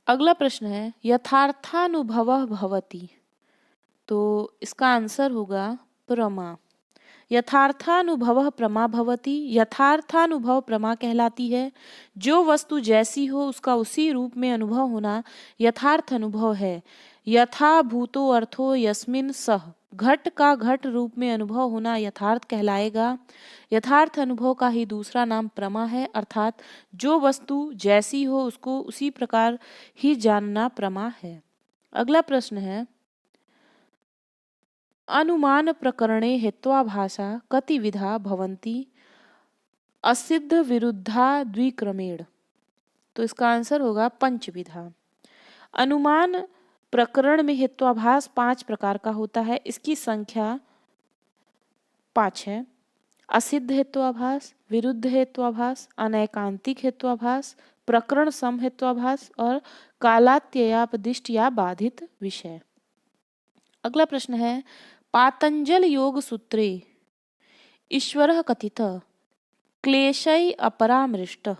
अगला प्रश्न है, यथार्थानुभवः भवति। तो इसका आंसर होगा प्रमा। यथार्थानुभवः प्रमा भवति। यथार्थानुभव प्रमा कहलाती है। जो वस्तु जैसी हो उसका उसी रूप में अनुभव होना यथार्थ अनुभव है। यथा भूतो अर्थो यस्मिन सह, घट का घट रूप में अनुभव होना यथार्थ कहलाएगा। यथार्थ अनुभव का ही दूसरा नाम प्रमा है, अर्थात जो वस्तु जैसी हो उसको उसी प्रकार ही जानना प्रमा है। अगला प्रश्न है, अनुमान प्रकरणे हेत्वाभासा कति विधा भवन्ति असिद्ध विरुद्धा द्विक्रमेण। तो इसका आंसर होगा पंचविधा। अनुमान प्रकरण में हेत्वाभास 5 प्रकार का होता है। इसकी संख्या 5 है। असिद्ध हेत्वाभास, विरुद्ध हेत्वाभास, अनैकांतिक हेत्वाभास, प्रकरण सम हेत्वाभास और कालात्ययापदिष्ट या बाधित विषय। अगला प्रश्न है, पातंजल योग सूत्रे ईश्वरः कथितः क्लेशै अपरामृष्टः।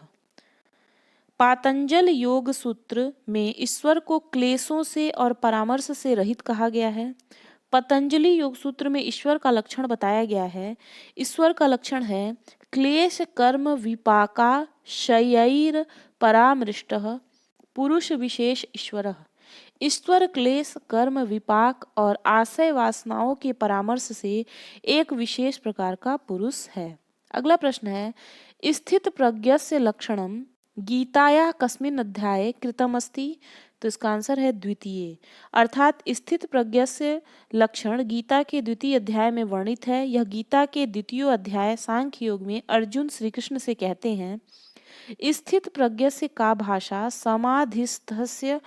पातंजल योग सूत्र में ईश्वर को क्लेशों से और परामर्श से रहित कहा गया है। पतंजलि योग सूत्र में ईश्वर का लक्षण बताया गया है। ईश्वर का लक्षण है क्लेश कर्म विपाका शयैर परामृष्टः पुरुष विशेष ईश्वरः। ईश्वर क्लेश कर्म विपाक और आशय वासनाओं के परामर्श से एक विशेष प्रकार का पुरुष है। अगला प्रश्न है स्थित प्रज्ञस्य लक्षणम गीताया कस्मिन् अध्याये कृतमस्ति। तो इसका आंसर है द्वितीय, अर्थात स्थित प्रज्ञस्य लक्षण गीता के द्वितीय अध्याय में वर्णित है। यह गीता के द्वितीय अध्याय सांख्य योग में अर्जुन श्री कृष्ण से कहते हैं स्थित प्रज्ञस्य का भाषा समाधिस्थस्य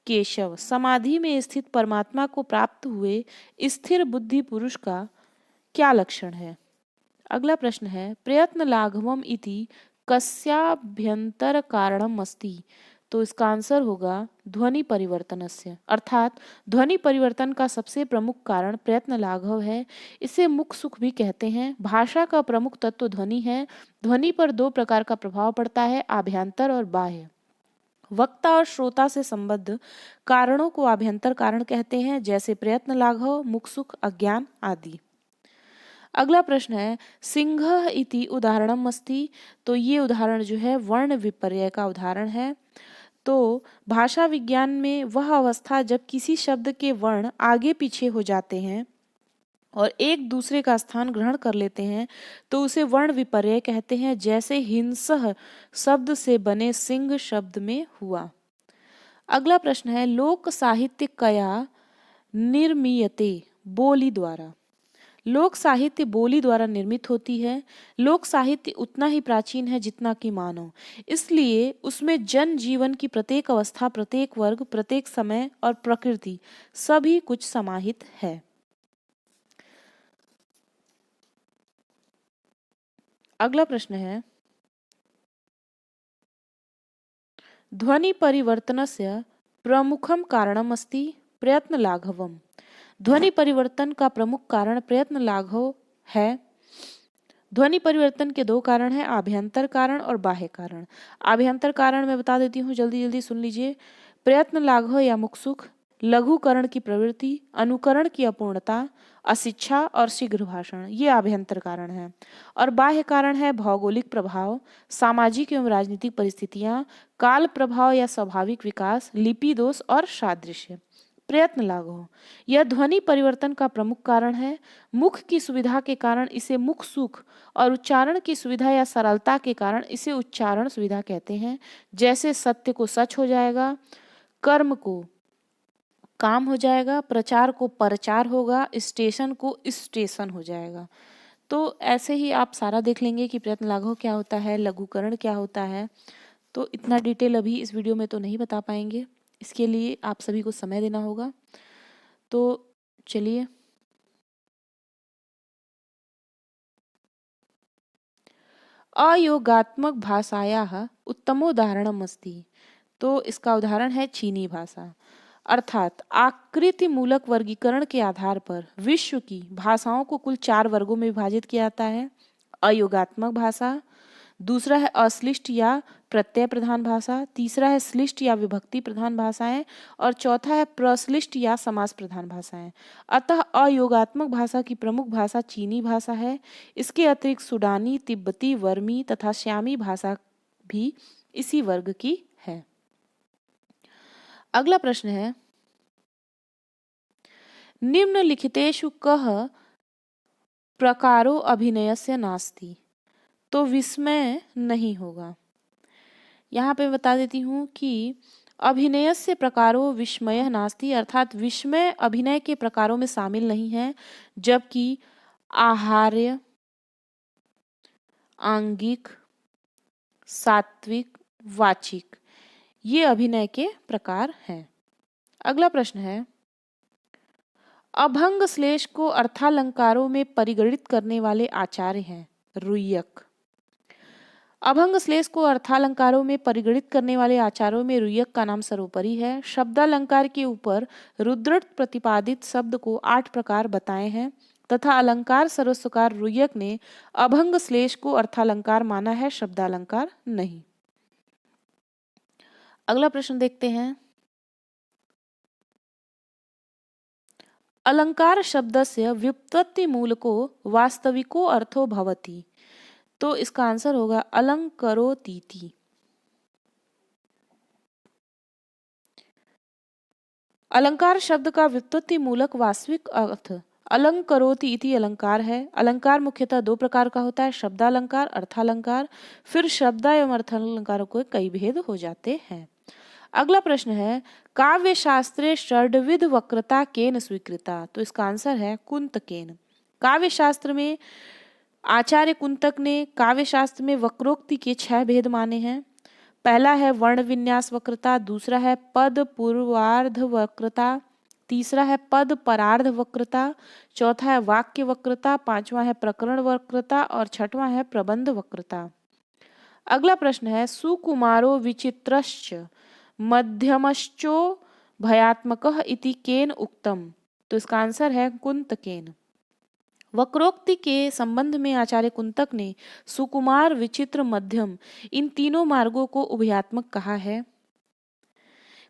केशव। समाधि में स्थित परमात्मा को प्राप्त हुए स्थिर बुद्धि पुरुष का क्या लक्षण है। अगला प्रश्न है प्रयत्न लाघवम इति कस्याभ्यंतर कारणम अस्ति। तो इसका आंसर होगा ध्वनि परिवर्तनस्य, अर्थात ध्वनि परिवर्तन का सबसे प्रमुख कारण प्रयत्न लाघव है। इसे मुख सुख भी कहते हैं। भाषा का प्रमुख तत्व ध्वनि है। ध्वनि पर दो प्रकार का प्रभाव पड़ता है, आभ्यंतर और बाह्य। वक्ता और श्रोता से संबद्ध कारणों को आभ्यंतर कारण कहते हैं, जैसे प्रयत्न लाघव, मुख सुख, अज्ञान आदि। अगला प्रश्न है सिंह इति उदाहरणम अस्ति। तो ये उदाहरण जो है वर्ण विपर्य का उदाहरण है। तो भाषा विज्ञान में वह अवस्था जब किसी शब्द के वर्ण आगे पीछे हो जाते हैं और एक दूसरे का स्थान ग्रहण कर लेते हैं तो उसे वर्ण विपर्य कहते हैं, जैसे हिंसः शब्द से बने सिंह शब्द में हुआ। अगला प्रश्न है लोक साहित्य कया निर्मीयते। बोली द्वारा। लोक साहित्य बोली द्वारा निर्मित होती है। लोक साहित्य उतना ही प्राचीन है जितना कि मानव, इसलिए उसमें जन जीवन की प्रत्येक अवस्था, प्रत्येक वर्ग, प्रत्येक समय और प्रकृति सभी कुछ समाहित है। अगला प्रश्न है ध्वनि परिवर्तनस्य प्रमुखम कारणम अस्ति प्रयत्न लाघवम। ध्वनि परिवर्तन का प्रमुख कारण प्रयत्न लाघव है। ध्वनि परिवर्तन के दो कारण हैं, आभ्यंतर कारण और बाह्य कारण। आभ्यंतर कारण मैं बता देती हूँ, जल्दी जल्दी सुन लीजिए। प्रयत्न लाघव या मुखसुख, लघुकरण की प्रवृत्ति, अनुकरण की अपूर्णता, अशिक्षा और शीघ्र भाषण, ये आभ्यंतर कारण है। और बाह्य कारण है भौगोलिक प्रभाव, सामाजिक एवं राजनीतिक परिस्थितियां, काल प्रभाव या स्वाभाविक विकास, लिपि दोष और सादृश्य। प्रयत्न लाघव यह ध्वनि परिवर्तन का प्रमुख कारण है। मुख की सुविधा के कारण इसे मुख सुख और उच्चारण की सुविधा या सरलता के कारण इसे उच्चारण सुविधा कहते हैं, जैसे सत्य को सच हो जाएगा, कर्म को काम हो जाएगा, प्रचार को प्रचार होगा, स्टेशन को स्टेशन हो जाएगा। तो ऐसे ही आप सारा देख लेंगे कि प्रयत्न लाघव क्या होता है, लघुकरण क्या होता है। तो इतना डिटेल अभी इस वीडियो में तो नहीं बता पाएंगे, इसके लिए आप सभी को समय देना होगा। तो चलिए अयोगात्मक भाषायाः उत्तमोदाहरणम् अस्ति। तो इसका उदाहरण है चीनी भाषा, अर्थात आकृति मूलक वर्गीकरण के आधार पर विश्व की भाषाओं को कुल 4 वर्गों में विभाजित किया जाता है। अयोगात्मक भाषा, दूसरा है अश्लिष्ट या प्रत्यय प्रधान भाषा, तीसरा है श्लिष्ट या विभक्ति प्रधान भाषाएं और चौथा है प्रश्लिष्ट या समास प्रधान भाषाएं। अतः अयोगात्मक भाषा की प्रमुख भाषा चीनी भाषा है। इसके अतिरिक्त सूडानी, तिब्बती, वर्मी तथा श्यामी भाषा भी इसी वर्ग की है। अगला प्रश्न है निम्नलिखितेषु कः प्रकारो अभिनयस्य नास्ति। तो विस्मय नहीं होगा। यहाँ पे बता देती हूँ कि अभिनयस्य प्रकारो विस्मय नास्ति, अर्थात विस्मय अभिनय के प्रकारों में शामिल नहीं है, जबकि आहार्य, आंगिक, सात्विक, वाचिक ये अभिनय के प्रकार हैं। अगला प्रश्न है अभंग श्लेष को अर्थालंकारों में परिगणित करने वाले आचार्य हैं रुय्यक। अभंग श्लेष को अर्थालंकारों में परिगणित करने वाले आचार्यों में रुय्यक का नाम सर्वोपरि है। शब्दालंकार के ऊपर रुद्रट प्रतिपादित शब्द को 8 प्रकार बताए हैं तथा अलंकार सर्वस्वकार रुय्यक ने अभंग श्लेष को अर्थालंकार माना है, शब्दालंकार नहीं। अगला प्रश्न देखते हैं अलंकार शब्दस्य व्युत्पत्ति मूलको वास्तविको अर्थो भवति। तो इसका आंसर होगा अलंकरोतीति। अलंकार शब्द का व्युत्पत्ति मूलक वास्तविक अर्थ अलंकरोति इति अलंकार है। अलंकार मुख्यतः दो प्रकार का होता है, शब्दालंकार, अर्थालंकार। फिर शब्द एवं अर्थालंकारों के कई भेद हो जाते हैं। अगला प्रश्न है, काव्य शास्त्रे षड्विध वक्रता केन स्वीकृता। तो इसका आंसर है कुंतकेन। काव्य शास्त्र में आचार्य कुंतक ने काव्य शास्त्र में वक्रोक्ति के 6 भेद माने हैं। पहला है वर्ण विन्यास वक्रता, दूसरा है पद पूर्वार्ध वक्रता, तीसरा है पद परार्ध वक्रता, चौथा है वाक्य वक्रता, पांचवा है प्रकरण वक्रता और छठवां है प्रबंध वक्रता। अगला प्रश्न है, सुकुमारो विचित्रश्च मध्यमश्चो भयात्मकः इति केन उक्तम। तो इसका आंसर है कुंतकेन। वक्रोक्ति के संबंध में आचार्य कुंतक ने सुकुमार, विचित्र, मध्यम इन तीनों मार्गों को उभयात्मक कहा है।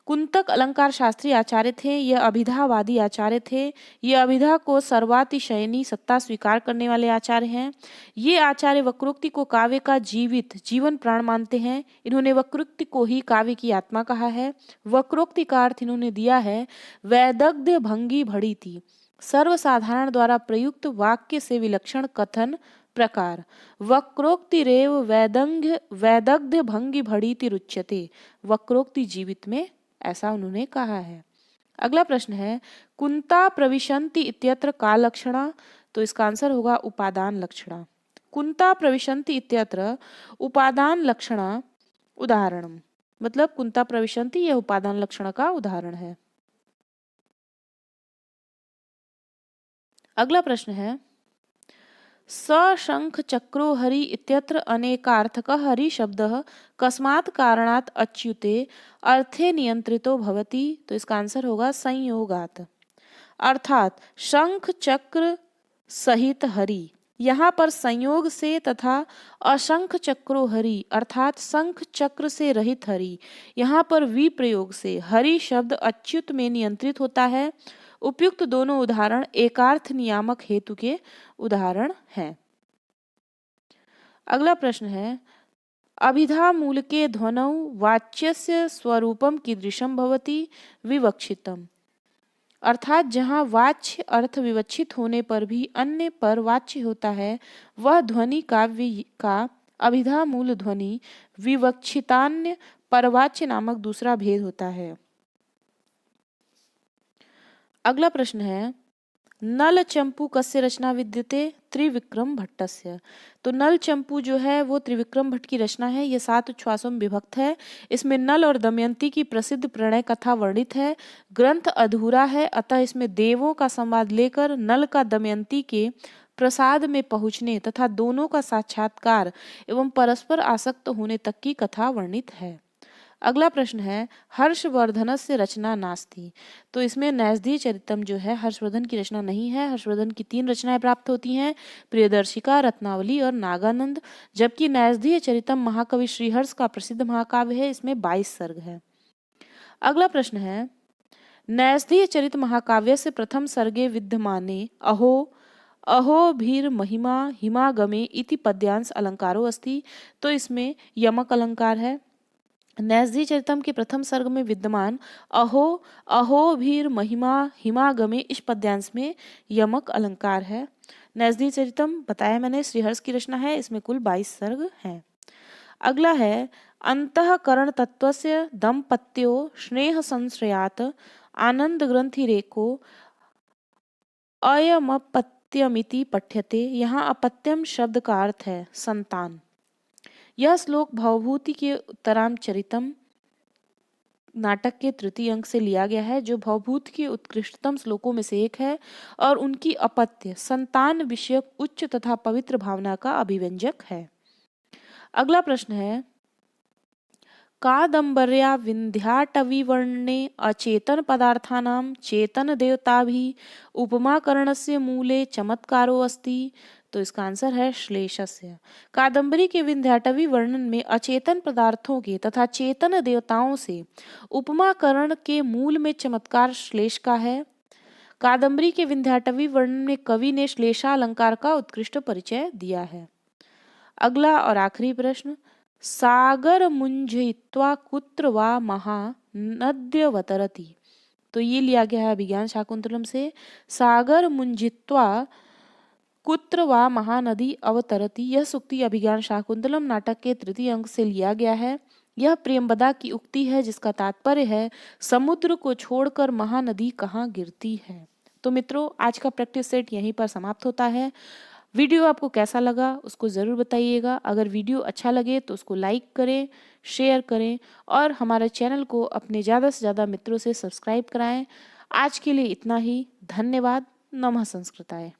कुंतक अलंकार शास्त्री आचार्य थे, यह अभिधावादी आचार्य थे। ये अभिधा को सर्वातिशयनी सत्ता स्वीकार करने वाले आचार्य हैं। ये आचार्य वक्रोक्ति को काव्य का जीवन प्राण मानते हैं। इन्होंने वक्रोक्ति को ही काव्य की आत्मा कहा है। वक्रोक्ति का अर्थ इन्होंने दिया है वैदग्ध्य भंगी भड़ीति, सर्वसाधारण द्वारा प्रयुक्त वाक्य से विलक्षण कथन प्रकार। वक्रोक्तिरेव वैदग्ध्य भंगी भड़ीति रुच्यते। वक्रोक्ति जीवित में, ऐसा उन्होंने कहा है। अगला प्रश्न है, कुंता प्रविशन्ति इत्यत्र का लक्षणा। तो इसका आंसर होगा उपादान लक्षणा। कुंता प्रविशन्ति इत्यत्र उपादान लक्षणा उदाहरण, मतलब कुंता प्रविशन्ति यह उपादान लक्षण का उदाहरण है। अगला प्रश्न है, सशंख चक्रो हरि इत्यत्र अनेकार्थकः हरि शब्दः कस्मात् कारणात् अच्युते अर्थे नियंत्रितो भवति। तो इसका आंसर होगा संयोगात्। अर्थात शंख चक्र सहित हरि, यहाँ पर संयोग से, तथा अशंख चक्रो हरि अर्थात शंख चक्र से रहित हरि, यहाँ पर विप्रयोग से हरि शब्द अच्युत में नियंत्रित होता है। उपयुक्त दोनों उदाहरण एकार्थ नियामक हेतु के उदाहरण हैं। अगला प्रश्न है, अभिधा मूल के ध्वनौ वाच्यस्य स्वरूपम कीदृशम भवति विवक्षितम। अर्थात जहाँ वाच्य अर्थ विवक्षित होने पर भी अन्य पर वाच्य होता है, वह ध्वनि काव्य का अभिधा मूल ध्वनि विवक्षितान्य परवाच्य नामक दूसरा भेद होता है। अगला प्रश्न है, नल चंपू कस्य रचना विद्यते त्रिविक्रम भट्टस्य। तो नल चंपू जो है वो त्रिविक्रम भट्ट की रचना है। ये 7 उच्छ्वासों में विभक्त है। इसमें नल और दमयंती की प्रसिद्ध प्रणय कथा वर्णित है। ग्रंथ अधूरा है, अतः इसमें देवों का संवाद लेकर नल का दमयंती के प्रसाद में पहुँचने तथा दोनों का साक्षात्कार एवं परस्पर आसक्त होने तक की कथा वर्णित है। अगला प्रश्न है, हर्षवर्धनस्य रचना नास्ति। तो इसमें नैषधीय चरितम जो है हर्षवर्धन की रचना नहीं है। हर्षवर्धन की 3 रचनाएं प्राप्त होती हैं, प्रियदर्शिका, रत्नावली और नागानंद, जबकि नैषधीय चरितम महाकवि श्रीहर्ष का प्रसिद्ध महाकाव्य है। इसमें 22 सर्ग है। अगला प्रश्न है, नैषधीय चरित महाकाव्य से प्रथम सर्गे विद्यमाने अहो अहो भीर महिमा हिमागमे इति पद्यांश अलंकारो अस्ति। तो इसमें यमक अलंकार है। नैषधीय चरितम के प्रथम सर्ग में विद्यमान अहो अहो भीर महिमा हिमागमे इस पद्यांश में यमक अलंकार है। नैषधीय चरितम बताया मैंने श्रीहर्ष की रचना है। इसमें कुल 22 सर्ग हैं। अगला है, अंतःकरण तत्वस्य दंपत्यो स्नेह संश्रयात आनंद ग्रंथि रेको अयमपत्यमिति पठ्यते। यहाँ अपत्यम शब्द का अर्थ है संतान। यह श्लोक भवभूति के उत्तरामचरितम नाटक के तृतीय अंक से लिया गया है, जो भवभूति के उत्कृष्टतम श्लोकों में से एक है और उनकी अपत्य संतान विषयक उच्च तथा पवित्र भावना का अभिव्यंजक है। अगला प्रश्न है, कादंबर्या विंध्याटवीवर्णे अचेतन पदार्थानां चेतन देवताभिः उपमाकरणस्य मूले चमत्कारो अस्ति। तो इसका आंसर है श्लेषस्य। कादंबरी के विंध्याटवी वर्णन में अचेतन पदार्थों के तथा चेतन देवताओं से उपमाकरण के मूल में चमत्कार श्लेष का है। कादम्बरी के विंध्याटवी वर्णन में कवि ने श्लेषा अलंकार का उत्कृष्ट परिचय दिया है। अगला और आखिरी प्रश्न, सागर मुंजयित्वा कुत्र वा महा नद्यवतरति। तो ये लिया गया है अभिज्ञान शाकुंतलम से। सागर मुंजित्वा कुत्र वा महानदी अवतरती, यह सूक्ति अभिज्ञान शाकुंतलम नाटक के तृतीय अंक से लिया गया है। यह प्रेमबदा की उक्ति है जिसका तात्पर्य है समुद्र को छोड़कर महानदी कहाँ गिरती है। तो मित्रों, आज का प्रैक्टिस सेट यहीं पर समाप्त होता है। वीडियो आपको कैसा लगा उसको ज़रूर बताइएगा। अगर वीडियो अच्छा लगे तो उसको लाइक करें, शेयर करें और हमारे चैनल को अपने ज़्यादा से ज़्यादा मित्रों से सब्सक्राइब कराएं। आज के लिए इतना ही। धन्यवाद। नमः संस्कृताय।